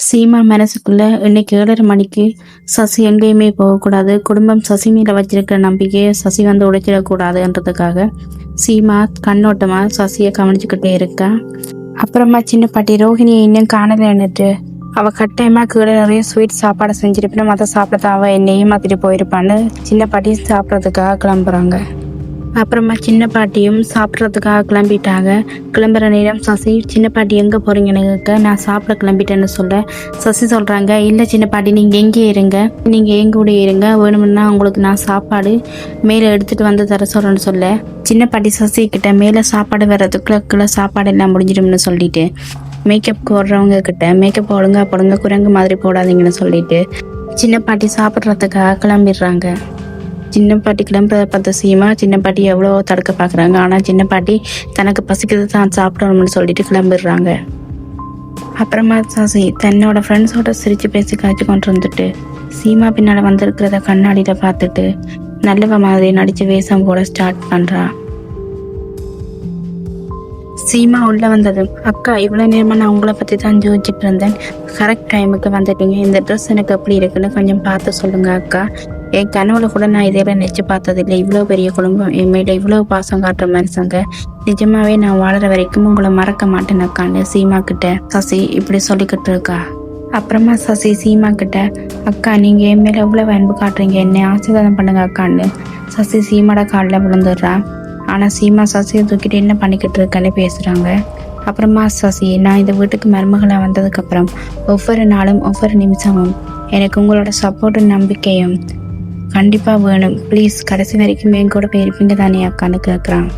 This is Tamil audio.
சீமா மனசுக்குள்ள இன்னைக்கு 7:30 மணிக்கு சசி எங்கேயுமே போகக்கூடாது, குடும்பம் சசி மேல வச்சிருக்கிற நம்பிக்கையை சசி வந்து உடைச்சிடக்கூடாதுன்றதுக்காக சீமா கண்ணோட்டமா சசியை கவனிச்சுக்கிட்டே இருக்கா. அப்புறமா சின்ன பாட்டி ரோஹிணியை இன்னும் காணலன்னுட்டு அவ கட்டாயமா கீழே நிறைய ஸ்வீட் சாப்பாடை செஞ்சிருப்பினும் அதை சாப்பிட அவ என்னையும் மாத்திட்டு போயிருப்பான்னு சின்ன பாட்டி சாப்பிட்றதுக்காக கிளம்புறாங்க. அப்புறமா சின்ன பாட்டியும் சாப்பிட்றதுக்காக கிளம்பிட்டாங்க. கிளம்புற நேரம் சசி சின்ன பாட்டி எங்கே போகிறீங்கன்னு கேட்க, நான் சாப்பிட கிளம்பிட்டேன்னு சொல்ல சசி சொல்கிறாங்க, இல்லை சின்ன பாட்டி நீங்கள் எங்கே இருங்க, நீங்கள் எங்க கூட இருங்க, வேணும்னா உங்களுக்கு நான் சாப்பாடு மேலே எடுத்துகிட்டு வந்து தர சொல்கிறேன்னு சொல்ல சின்ன பாட்டி சசி கிட்ட மேலே சாப்பாடு வர்றதுக்குள்ள சாப்பாடு எல்லாம் முடிஞ்சிடும்னு சொல்லிட்டு மேக்கப் போடுறவங்க கிட்ட மேக்கப் ஒழுங்கா போடுங்க, குரங்கு மாதிரி போடாதீங்கன்னு சொல்லிட்டு சின்ன பாட்டி சாப்பிட்றதுக்காக கிளம்பிடுறாங்க. சின்ன பாட்டி கிளம்புறத பார்த்த சீமா சின்ன பாட்டி எவ்வளோ தடுக்க பார்க்குறாங்க. ஆனால் சின்ன பாட்டி தனக்கு பசிக்கிறது தான் சாப்பிடணும்னு சொல்லிட்டு கிளம்பிடுறாங்க. அப்புறமா சசி தன்னோட ஃப்ரெண்ட்ஸோட சிரித்து பேசி காய்ச்சி கொண்டு வந்துட்டு சீமா பின்னால் வந்திருக்கிறத கண்ணாடியில் பார்த்துட்டு நல்லவ மாதிரி நடித்து வேஷம் போட ஸ்டார்ட் பண்ணுறா. சீமா உள்ள வந்ததும், அக்கா இவ்வளோ நேரமாக நான் உங்களை பற்றி தான் யோசிச்சுட்டு இருந்தேன், கரெக்ட் டைமுக்கு வந்துட்டீங்க, இந்த ட்ரெஸ் எனக்கு எப்படி இருக்குன்னு கொஞ்சம் பார்த்து சொல்லுங்க அக்கா, என் கனவுல கூட நான் இதெல்லாம் நினச்சி பார்த்ததில்லை, இவ்வளோ பெரிய குடும்பம் என் மேலே இவ்வளோ பாசம் காட்டுற மனுஷங்க, நிஜமாவே நான் வாழற வரைக்கும் உங்களை மறக்க மாட்டேன் அக்கான்னு சீமா கிட்ட சசி இப்படி சொல்லிக்கிட்டு இருக்கா. அப்புறமா சசி சீமா கிட்ட, அக்கா நீங்கள் என் மேலே எவ்வளோ அன்பு காட்டுறீங்க, என்னை ஆசீர்வாதம் பண்ணுங்க அக்கான்னு சசி சீமாட காலில் விழுந்துடுறா. ஆனால் சீமா சசியை தூக்கிட்டு என்ன பண்ணிக்கிட்டு இருக்கேன்னு பேசுகிறாங்க. அப்புறமா சசி, நான் இந்த வீட்டுக்கு மருமகளாக வந்ததுக்கப்புறம் ஒவ்வொரு நாளும் ஒவ்வொரு நிமிஷமும் எனக்கு உங்களோட சப்போர்ட்டும் நம்பிக்கையும் கண்டிப்பாக வேணும், ப்ளீஸ் கடைசி வரைக்கும் என் கூட போயிருப்பீங்க தானே அக்கான்னு கேட்குறான்.